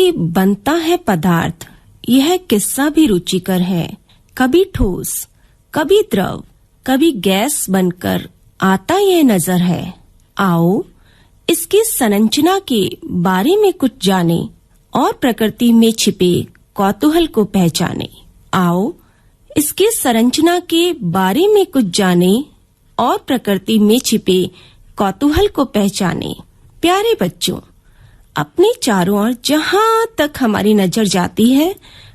कैसे बनता है पदार्थ, यह किस्सा भी रुचिकर है। कभी ठोस, कभी द्रव, कभी गैस बनकर आता यह नजर है। आओ इसकी संरचना के बारे में कुछ जाने और प्रकृति में छिपे कौतूहल को पहचाने। आओ इसके संरचना के बारे में कुछ जाने और प्रकृति में छिपे कौतूहल को पहचाने। प्यारे बच्चों, अपने चारों ओर जहाँ तक हमारी नजर जाती है,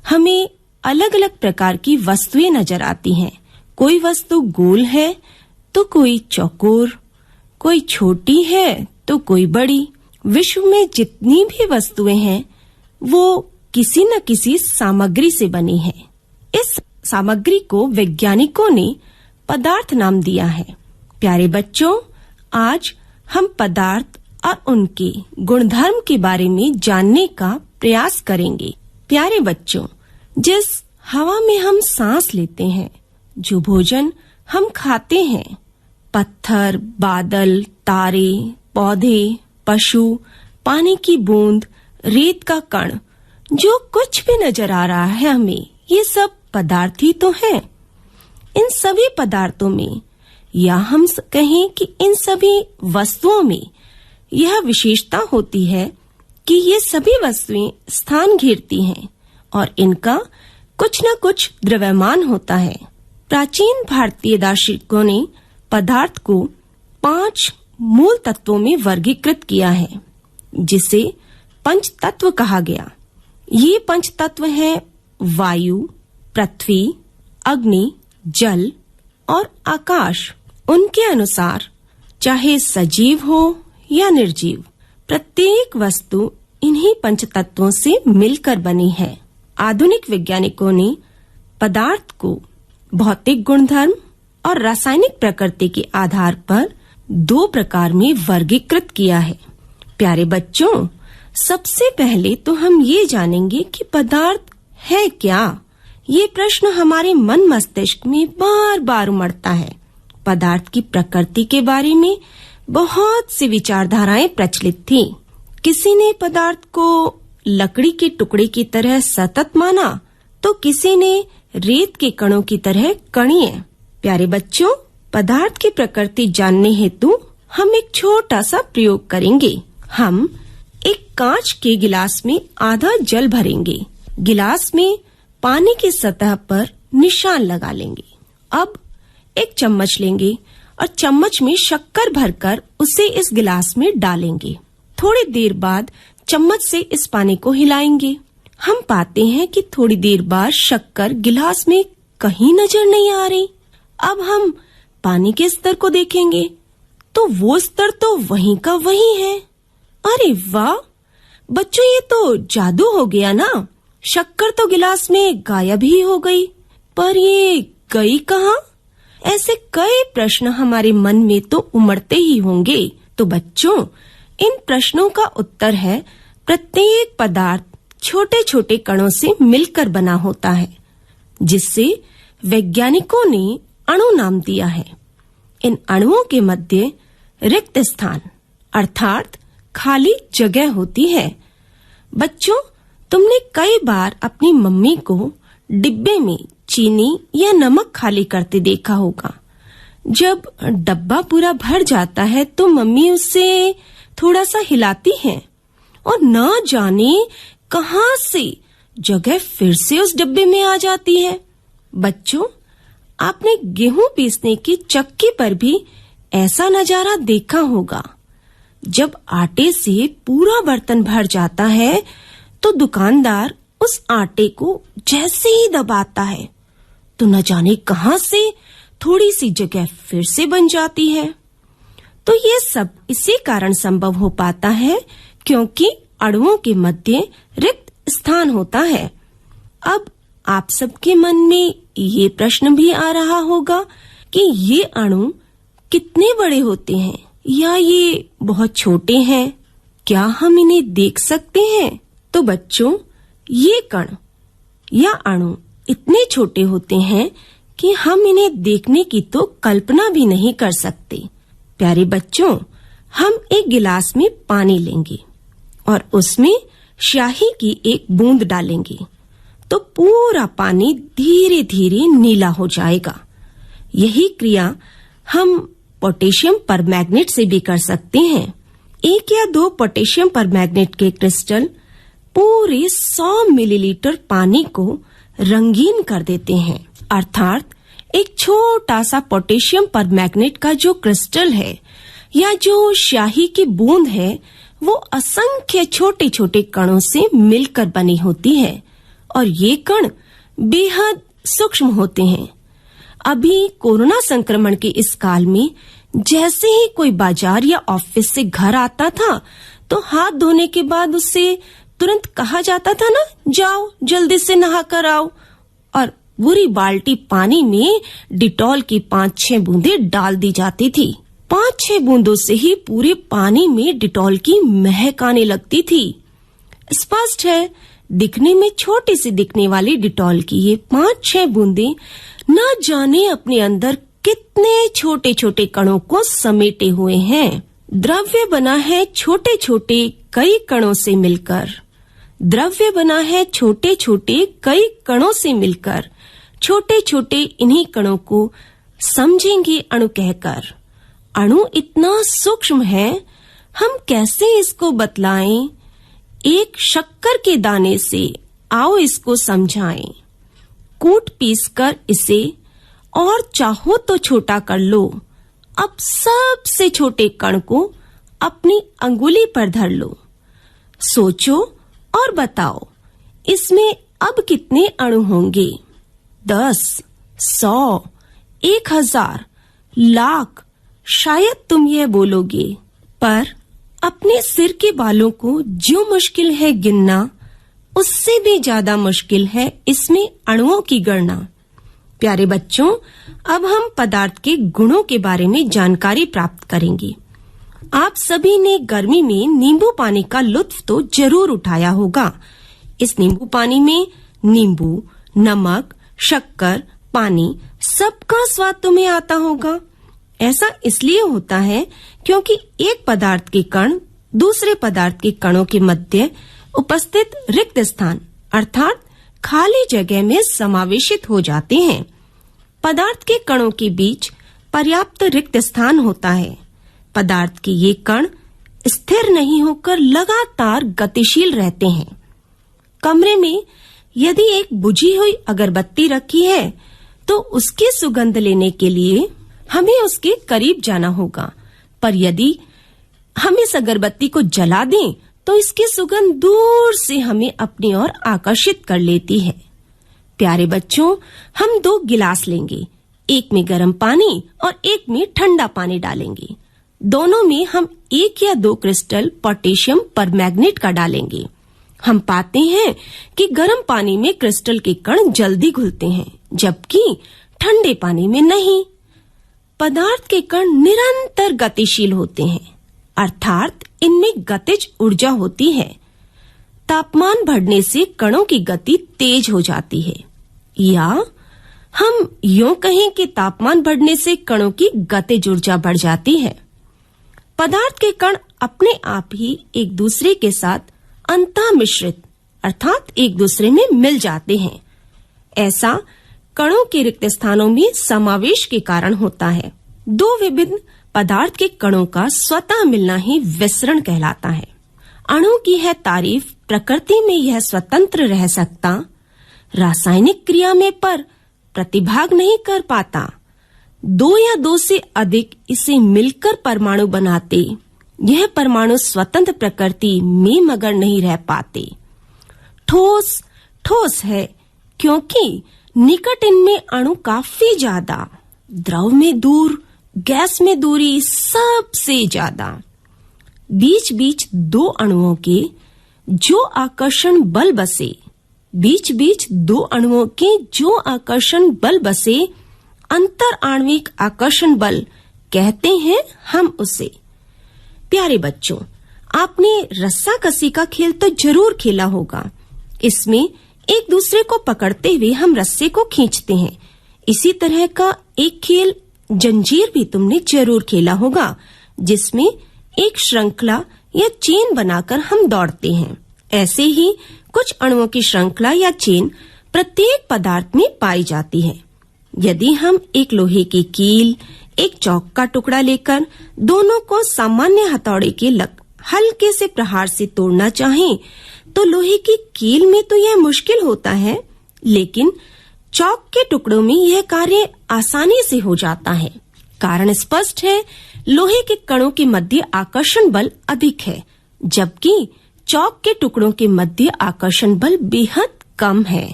हमें अलग अलग प्रकार की वस्तुएं नजर आती हैं। कोई वस्तु गोल है तो कोई चौकोर, कोई छोटी है तो कोई बड़ी। विश्व में जितनी भी वस्तुएं हैं वो किसी न किसी सामग्री से बनी है। इस सामग्री को वैज्ञानिकों ने पदार्थ नाम दिया है। प्यारे बच्चों, आज हम पदार्थ और उनके गुणधर्म के बारे में जानने का प्रयास करेंगे। प्यारे बच्चों, जिस हवा में हम सांस लेते हैं, जो भोजन हम खाते हैं, पत्थर, बादल, तारे, पौधे, पशु, पानी की बूंद, रेत का कण, जो कुछ भी नजर आ रहा है हमें, ये सब पदार्थ ही तो हैं। इन सभी पदार्थों में, या हम कहें कि इन सभी वस्तुओं में यह विशेषता होती है कि ये सभी वस्तुएं स्थान घेरती हैं और इनका कुछ न कुछ द्रव्यमान होता है। प्राचीन भारतीय दार्शनिकों ने पदार्थ को 5 मूल तत्वों में वर्गीकृत किया है, जिसे पंच तत्व कहा गया। ये पंच तत्व हैं वायु, पृथ्वी, अग्नि, जल और आकाश। उनके अनुसार चाहे सजीव हो या निर्जीव, प्रत्येक वस्तु इन्हीं पंच तत्वों से मिलकर बनी है। आधुनिक वैज्ञानिकों ने पदार्थ को भौतिक गुणधर्म और रासायनिक प्रकृति के आधार पर 2 प्रकार में वर्गीकृत किया है। प्यारे बच्चों, सबसे पहले तो हम ये जानेंगे कि पदार्थ है क्या। ये प्रश्न हमारे मन मस्तिष्क में बार बार उमड़ता है। पदार्थ की प्रकृति के बारे में बहुत सी विचारधाराएं प्रचलित थी। किसी ने पदार्थ को लकड़ी के टुकड़े की तरह सतत माना, तो किसी ने रेत के कणों की तरह कणीय। प्यारे बच्चों, पदार्थ की प्रकृति जानने हेतु हम एक छोटा सा प्रयोग करेंगे। हम एक कांच के गिलास में आधा जल भरेंगे। गिलास में पानी की सतह पर निशान लगा लेंगे। अब एक चम्मच लेंगे और चम्मच में शक्कर भरकर उसे इस गिलास में डालेंगे। थोड़ी देर बाद चम्मच से इस पानी को हिलाएंगे। हम पाते हैं कि थोड़ी देर बाद शक्कर गिलास में कहीं नजर नहीं आ रही। अब हम पानी के स्तर को देखेंगे तो वो स्तर तो वहीं का वहीं है। अरे वाह बच्चों, ये तो जादू हो गया ना। शक्कर तो गिलास में गायब ही हो गई, पर ये गई कहाँ? ऐसे कई प्रश्न हमारे मन में तो उमड़ते ही होंगे। तो बच्चों, इन प्रश्नों का उत्तर है प्रत्येक पदार्थ छोटे छोटे कणों से मिलकर बना होता है, जिससे वैज्ञानिकों ने अणु नाम दिया है। इन अणुओं के मध्य रिक्त स्थान अर्थात खाली जगह होती है। बच्चों, तुमने कई बार अपनी मम्मी को डिब्बे में चीनी या नमक खाली करते देखा होगा। जब डब्बा पूरा भर जाता है तो मम्मी उसे थोड़ा सा हिलाती है और न जाने कहां से जगह फिर से उस डब्बे में आ जाती है। बच्चों, आपने गेहूं पीसने की चक्की पर भी ऐसा नजारा देखा होगा। जब आटे से पूरा बर्तन भर जाता है तो दुकानदार उस आटे को जैसे ही दबाता है तो न जाने कहां से थोड़ी सी जगह फिर से बन जाती है। तो ये सब इसी कारण संभव हो पाता है क्योंकि अणुओं के मध्य रिक्त स्थान होता है। अब आप सबके मन में ये प्रश्न भी आ रहा होगा कि ये अणु कितने बड़े होते हैं या ये बहुत छोटे हैं, क्या हम इन्हें देख सकते हैं? तो बच्चों, ये कण या अणु इतने छोटे होते हैं कि हम इन्हें देखने की तो कल्पना भी नहीं कर सकते। प्यारे बच्चों, हम एक गिलास में पानी लेंगे और उसमें स्याही की एक बूंद डालेंगे तो पूरा पानी धीरे धीरे नीला हो जाएगा। यही क्रिया हम पोटेशियम परमैंगनेट से भी कर सकते हैं। 1 या 2 पोटेशियम परमैंगनेट के क्रिस्टल पूरे 100 मिलीलीटर पानी को रंगीन कर देते हैं। अर्थात एक छोटा सा पोटेशियम परमैंगनेट का जो क्रिस्टल है या जो स्याही की बूंद है, वो असंख्य छोटे छोटे कणों से मिलकर बनी होती है और ये कण बेहद सूक्ष्म होते हैं। अभी कोरोना संक्रमण के इस काल में जैसे ही कोई बाजार या ऑफिस से घर आता था तो हाथ धोने के बाद उससे तुरंत कहा जाता था ना, जाओ जल्दी से नहा कर आओ, और पूरी बाल्टी पानी में डिटॉल की 5-6 बूंदें डाल दी जाती थी। 5-6 बूंदों से ही पूरे पानी में डिटॉल की महक आने लगती थी। स्पष्ट है, दिखने में छोटी सी दिखने वाली डिटॉल की ये 5-6 बूंदें न जाने अपने अंदर कितने छोटे छोटे कणों को समेटे हुए हैं। द्रव्य बना है छोटे छोटे कई कणों से मिलकर। द्रव्य बना है छोटे छोटे कई कणों से मिलकर। छोटे छोटे इन्हीं कणों को समझेंगे अणु कहकर। अणु इतना सूक्ष्म है, हम कैसे इसको बतलाएं? एक शक्कर के दाने से आओ इसको समझाएं। कूट पीस कर इसे और चाहो तो छोटा कर लो। अब सबसे छोटे कण को अपनी अंगुली पर धर लो। सोचो और बताओ, इसमें अब कितने अणु होंगे? 10, 100, 1000, लाख, शायद तुम यह बोलोगे। पर अपने सिर के बालों को जो मुश्किल है गिनना, उससे भी ज्यादा मुश्किल है इसमें अणुओं की गणना। प्यारे बच्चों, अब हम पदार्थ के गुणों के बारे में जानकारी प्राप्त करेंगे। आप सभी ने गर्मी में नींबू पानी का लुत्फ तो जरूर उठाया होगा। इस नींबू पानी में नींबू, नमक, शक्कर, पानी सबका स्वाद तुम्हें आता होगा। ऐसा इसलिए होता है क्योंकि एक पदार्थ के कण दूसरे पदार्थ के कणों के मध्य उपस्थित रिक्त स्थान अर्थात खाली जगह में समावेशित हो जाते हैं। पदार्थ के कणों के बीच पर्याप्त रिक्त स्थान होता है। पदार्थ के ये कण स्थिर नहीं होकर लगातार गतिशील रहते हैं। कमरे में यदि एक बुझी हुई अगरबत्ती रखी है तो उसकी सुगंध लेने के लिए हमें उसके करीब जाना होगा, पर यदि हम इस अगरबत्ती को जला दें तो इसकी सुगंध दूर से हमें अपनी ओर आकर्षित कर लेती है। प्यारे बच्चों, हम 2 गिलास लेंगे, एक में गर्म पानी और एक में ठंडा पानी डालेंगे। दोनों में हम 1 या 2 क्रिस्टल पोटेशियम परमैंगनेट का डालेंगे। हम पाते हैं कि गर्म पानी में क्रिस्टल के कण जल्दी घुलते हैं, जबकि ठंडे पानी में नहीं। पदार्थ के कण निरंतर गतिशील होते हैं, अर्थात इनमें गतिज ऊर्जा होती है। तापमान बढ़ने से कणों की गति तेज हो जाती है, या हम यूं कहें कि तापमान बढ़ने से कणों की गतिज ऊर्जा बढ़ जाती है। पदार्थ के कण अपने आप ही एक दूसरे के साथ अंतःमिश्रित अर्थात एक दूसरे में मिल जाते हैं। ऐसा कणों के रिक्त स्थानों में समावेश के कारण होता है। 2 विभिन्न पदार्थ के कणों का स्वतः मिलना ही विसरण कहलाता है। अणु की है तारीफ, प्रकृति में यह स्वतंत्र रह सकता, रासायनिक क्रिया में पर प्रतिभाग नहीं कर पाता। 2 या 2 से अधिक इसे मिलकर परमाणु बनाते, यह परमाणु स्वतंत्र प्रकृति में मगर नहीं रह पाते। ठोस ठोस है क्योंकि निकट इनमें अणु काफी ज्यादा, द्रव में दूर, गैस में दूरी सबसे ज्यादा। बीच बीच 2 अणुओं के जो आकर्षण बल बसे, बीच बीच 2 अणुओं के जो आकर्षण बल बसे, अंतर आणविक आकर्षण बल कहते हैं हम उसे। प्यारे बच्चों, आपने रस्साकसी का खेल तो जरूर खेला होगा। इसमें एक दूसरे को पकड़ते हुए हम रस्से को खींचते हैं। इसी तरह का एक खेल जंजीर भी तुमने जरूर खेला होगा, जिसमें एक श्रृंखला या चेन बनाकर हम दौड़ते हैं। ऐसे ही कुछ अणुओं की श्रृंखला या चेन प्रत्येक पदार्थ में पाई जाती है। यदि हम एक लोहे की कील, एक चौक का टुकड़ा लेकर दोनों को सामान्य हथौड़े के हल्के से प्रहार से तोड़ना चाहें, तो लोहे की कील में तो यह मुश्किल होता है, लेकिन चौक के टुकड़ों में यह कार्य आसानी से हो जाता है। कारण स्पष्ट है, लोहे के कणों के मध्य आकर्षण बल अधिक है, जबकि चौक के टुकड़ों के मध्य आकर्षण बल बेहद कम है।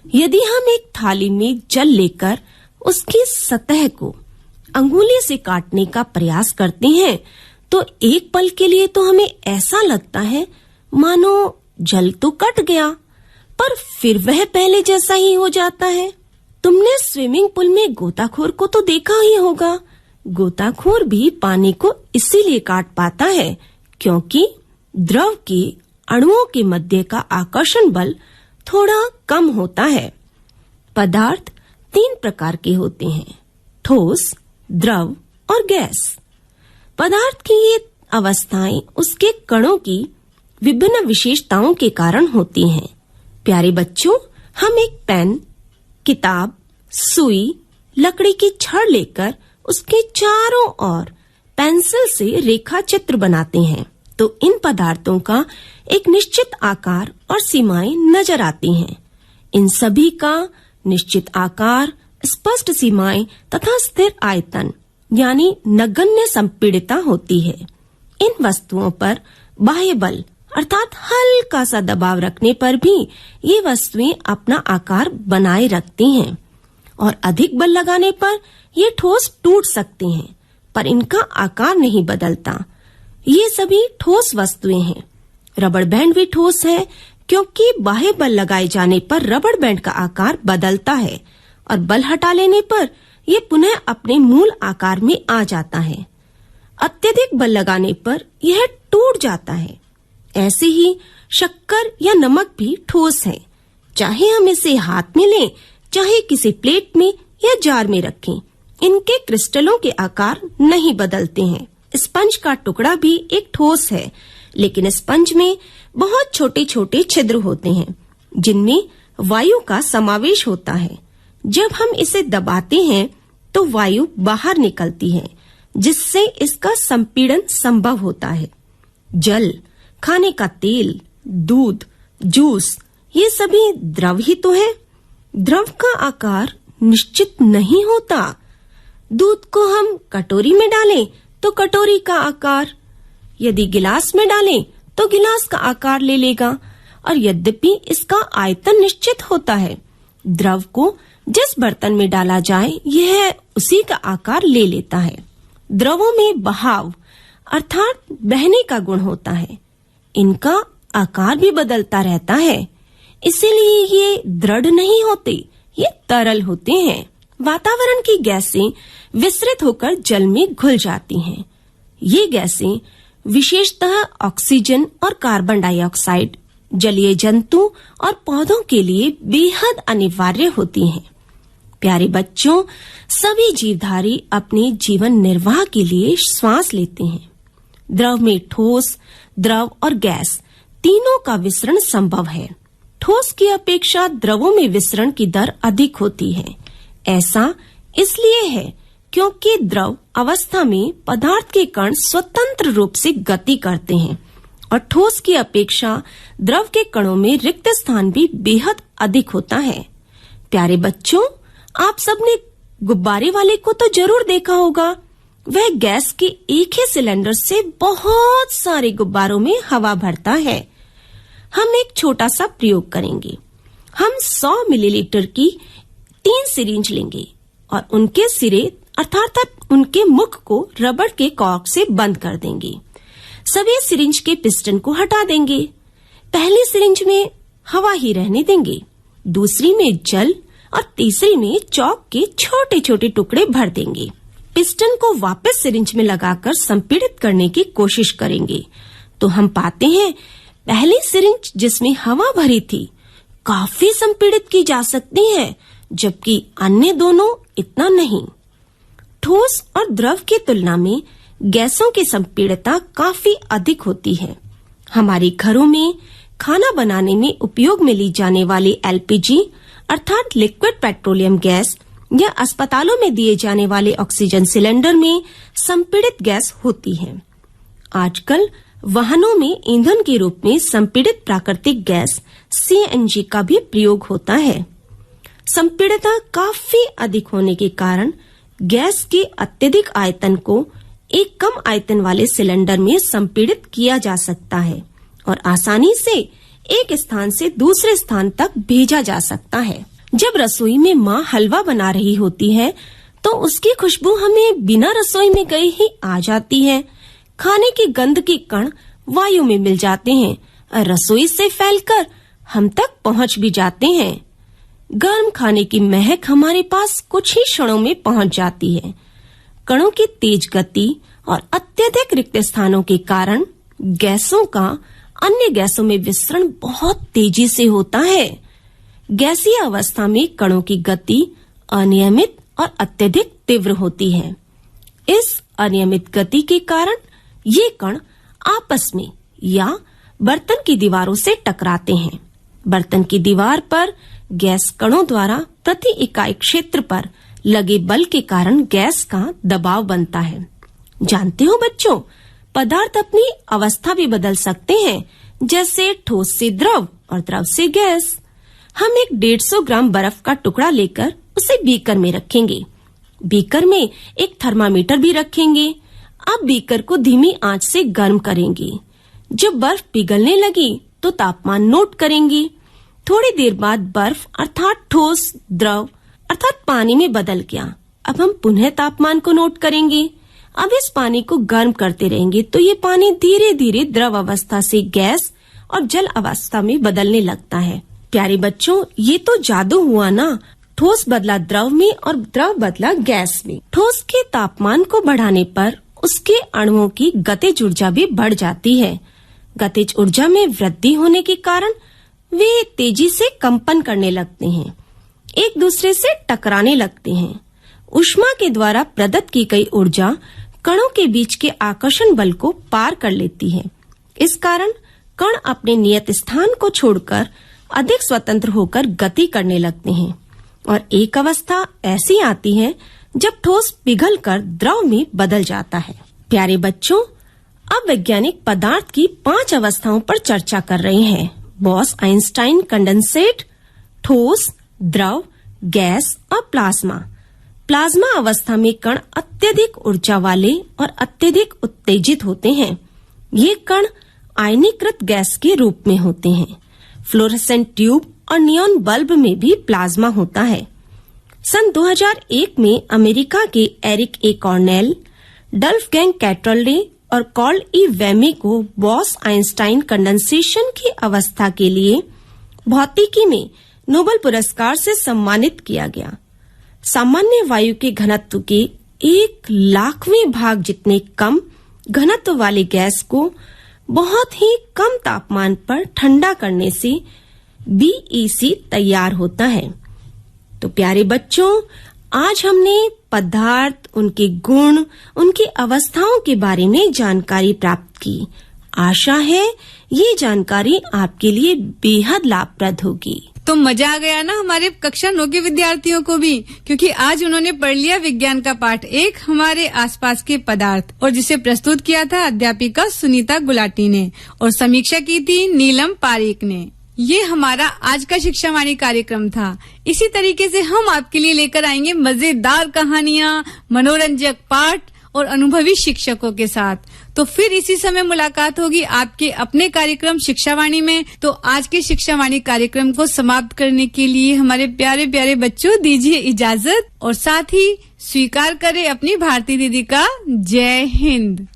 यदि हम एक थाली में जल लेकर उसकी सतह को अंगुली से काटने का प्रयास करते हैं, तो एक पल के लिए तो हमें ऐसा लगता है मानो जल तो कट गया, पर फिर वह पहले जैसा ही हो जाता है। तुमने स्विमिंग पूल में गोताखोर को तो देखा ही होगा। गोताखोर भी पानी को इसीलिए काट पाता है क्योंकि द्रव के अणुओं के मध्य का आकर्षण बल थोड़ा कम होता है। पदार्थ 3 प्रकार के होते हैं: ठोस, द्रव और गैस। पदार्थ की ये अवस्थाएं उसके कणों की विभिन्न विशेषताओं के कारण होती हैं। प्यारे बच्चों, हम एक पेन, किताब, सुई, लकड़ी की छड़ लेकर उसके चारों ओर पेंसिल से रेखा चित्र बनाते हैं, तो इन पदार्थों का एक निश्चित आकार और सीमाएं नजर आती हैं। इन सभी का निश्चित आकार, स्पष्ट सीमाएं तथा स्थिर आयतन यानी नगण्य संपीड़ितता होती है। इन वस्तुओं पर बाह्य बल अर्थात हल्का सा दबाव रखने पर भी ये वस्तुएं अपना आकार बनाए रखती हैं, और अधिक बल लगाने पर ये ठोस टूट सकती हैं, पर इनका आकार नहीं बदलता। ये सभी ठोस वस्तुएं हैं। रबड़ बैंड भी ठोस है क्योंकि बाह्य बल लगाए जाने पर रबड़ बैंड का आकार बदलता है और बल हटा लेने पर ये पुनः अपने मूल आकार में आ जाता है। अत्यधिक बल लगाने पर यह टूट जाता है। ऐसे ही शक्कर या नमक भी ठोस है। चाहे हम इसे हाथ में लें, चाहे किसी प्लेट में या जार में रखें, इनके क्रिस्टलों के आकार नहीं बदलते हैं। स्पंज का टुकड़ा भी एक ठोस है, लेकिन स्पंज में बहुत छोटे छोटे छिद्र होते हैं जिनमें वायु का समावेश होता है। जब हम इसे दबाते हैं तो वायु बाहर निकलती है, जिससे इसका संपीड़न संभव होता है। जल, खाने का तेल, दूध, जूस, ये सभी द्रव ही तो है। द्रव का आकार निश्चित नहीं होता। दूध को हम कटोरी में डालें तो कटोरी का आकार, यदि गिलास में डालें तो गिलास का आकार ले लेगा, और यद्यपि इसका आयतन निश्चित होता है, द्रव को जिस बर्तन में डाला जाए यह उसी का आकार ले लेता है। द्रवों में बहाव अर्थात बहने का गुण होता है। इनका आकार भी बदलता रहता है, इसीलिए ये दृढ़ नहीं होते, ये तरल होते हैं। वातावरण की गैसें विसरित होकर जल में घुल जाती हैं। ये गैसें विशेषतः ऑक्सीजन और कार्बन डाइऑक्साइड जलीय जंतु और पौधों के लिए बेहद अनिवार्य होती हैं। प्यारे बच्चों, सभी जीवधारी अपने जीवन निर्वाह के लिए श्वास लेते हैं। द्रव में ठोस, द्रव और गैस तीनों का विसरण संभव है। ठोस की अपेक्षा द्रवों में विसरण की दर अधिक होती है। ऐसा इसलिए है क्योंकि द्रव अवस्था में पदार्थ के कण स्वतंत्र रूप से गति करते हैं, और ठोस की अपेक्षा द्रव के कणों में रिक्त स्थान भी बेहद अधिक होता है। प्यारे बच्चों, आप सबने गुब्बारे वाले को तो जरूर देखा होगा। वह गैस के एक ही सिलेंडर से बहुत सारे गुब्बारों में हवा भरता है। हम एक छोटा सा प्रयोग करेंगे। हम 100 मिलीलीटर की 3 सिरिंज लेंगे और उनके सिरे अर्थात उनके मुख को रबड़ के कॉर्क से बंद कर देंगे। सभी सिरिंज के पिस्टन को हटा देंगे। पहली सिरिंज में हवा ही रहने देंगे, दूसरी में जल और तीसरी में चौक के छोटे छोटे टुकड़े भर देंगे। पिस्टन को वापस सिरिंज में लगाकर संपीड़ित करने की कोशिश करेंगे तो हम पाते हैं पहली सिरिंज जिसमें हवा भरी थी काफी संपीड़ित की जा सकती है, जबकि अन्य दोनों इतना नहीं। ठोस और द्रव की तुलना में गैसों की संपीड़ितता काफी अधिक होती है। हमारे घरों में खाना बनाने में उपयोग में ली जाने वाली LPG अर्थात लिक्विड पेट्रोलियम गैस या अस्पतालों में दिए जाने वाले ऑक्सीजन सिलेंडर में संपीड़ित गैस होती है। आजकल वाहनों में ईंधन के रूप में संपीड़ित प्राकृतिक गैस CNG का भी प्रयोग होता है। संपीड़ितता काफी अधिक होने के कारण गैस के अत्यधिक आयतन को एक कम आयतन वाले सिलेंडर में संपीड़ित किया जा सकता है और आसानी से एक स्थान से दूसरे स्थान तक भेजा जा सकता है। जब रसोई में माँ हलवा बना रही होती है तो उसकी खुशबू हमें बिना रसोई में गए ही आ जाती है। खाने की गंध के कण वायु में मिल जाते हैं और रसोई से फैलकर हम तक पहुँच भी जाते हैं। गर्म खाने की महक हमारे पास कुछ ही क्षणों में पहुँच जाती है। कणों की तेज गति और अत्यधिक रिक्त स्थानों के कारण गैसों का अन्य गैसों में विसरण बहुत तेजी से होता है। गैसीय अवस्था में कणों की गति अनियमित और अत्यधिक तीव्र होती है। इस अनियमित गति के कारण ये कण आपस में या बर्तन की दीवारों से टकराते हैं। बर्तन की दीवार पर गैस कणों द्वारा प्रति इकाई क्षेत्र पर लगे बल के कारण गैस का दबाव बनता है। जानते हो बच्चों, पदार्थ अपनी अवस्था भी बदल सकते हैं, जैसे ठोस से द्रव और द्रव से गैस। हम एक 150 ग्राम बर्फ का टुकड़ा लेकर उसे बीकर में रखेंगे। बीकर में एक थर्मामीटर भी रखेंगे। अब बीकर को धीमी आंच से गर्म करेंगे। जब बर्फ पिघलने लगी तो तापमान नोट करेंगे। थोड़ी देर बाद बर्फ अर्थात ठोस द्रव अर्थात पानी में बदल गया। अब हम पुनः तापमान को नोट करेंगे। अब इस पानी को गर्म करते रहेंगे तो ये पानी धीरे धीरे द्रव अवस्था से गैस और जल अवस्था में बदलने लगता है। प्यारे बच्चों, ये तो जादू हुआ ना। ठोस बदला द्रव में और द्रव बदला गैस में। ठोस के तापमान को बढ़ाने पर उसके अणुओं की गतिज ऊर्जा भी बढ़ जाती है। गतिज ऊर्जा में वृद्धि होने के कारण वे तेजी से कंपन करने लगते हैं, एक दूसरे से टकराने लगते हैं। ऊष्मा के द्वारा प्रदत्त की गई ऊर्जा कणों के बीच के आकर्षण बल को पार कर लेती है। इस कारण कण अपने नियत स्थान को छोड़कर अधिक स्वतंत्र होकर गति करने लगते हैं और एक अवस्था ऐसी आती है जब ठोस पिघलकर द्रव में बदल जाता है। प्यारे बच्चों, अब वैज्ञानिक पदार्थ की 5 अवस्थाओं पर चर्चा कर रहे हैं। बॉस-आइंस्टाइन कंडेंसेट, ठोस, द्रव, गैस और प्लाज्मा। प्लाज्मा अवस्था में कण अत्यधिक ऊर्जा वाले और अत्यधिक उत्तेजित होते हैं। ये कण आयनीकृत गैस के रूप में होते हैं। फ्लोरेसेंट ट्यूब और नियॉन बल्ब में भी प्लाज्मा होता है। सन 2001 में अमेरिका के एरिक ए कॉर्नेल, डल्फगैंग कैटरले और कार्ल ई वेमे को बॉस-आइंस्टाइन कंडेंसेशन की अवस्था के लिए भौतिकी में नोबेल पुरस्कार से सम्मानित किया गया। सामान्य वायु के घनत्व के 1,00,000वें भाग जितने कम घनत्व वाली गैस को बहुत ही कम तापमान पर ठंडा करने से BEC तैयार होता है। तो प्यारे बच्चों, आज हमने पदार्थ, उनके गुण, उनकी अवस्थाओं के बारे में जानकारी प्राप्त की। आशा है ये जानकारी आपके लिए बेहद लाभप्रद होगी। तो मजा आ गया ना हमारे कक्षा 9 के विद्यार्थियों को भी, क्योंकि आज उन्होंने पढ़ लिया विज्ञान का पाठ 1 हमारे आसपास के पदार्थ, और जिसे प्रस्तुत किया था अध्यापिका सुनीता गुलाटी ने और समीक्षा की थी नीलम पारीक ने। ये हमारा आज का शिक्षा वाणी कार्यक्रम था। इसी तरीके से हम आपके लिए लेकर आएंगे मजेदार कहानियाँ, मनोरंजक पाठ और अनुभवी शिक्षकों के साथ। तो फिर इसी समय मुलाकात होगी आपके अपने कार्यक्रम शिक्षावाणी में। तो आज के शिक्षावाणी कार्यक्रम को समाप्त करने के लिए हमारे प्यारे प्यारे बच्चों दीजिए इजाजत और साथ ही स्वीकार करें अपनी भारती दीदी का जय हिंद।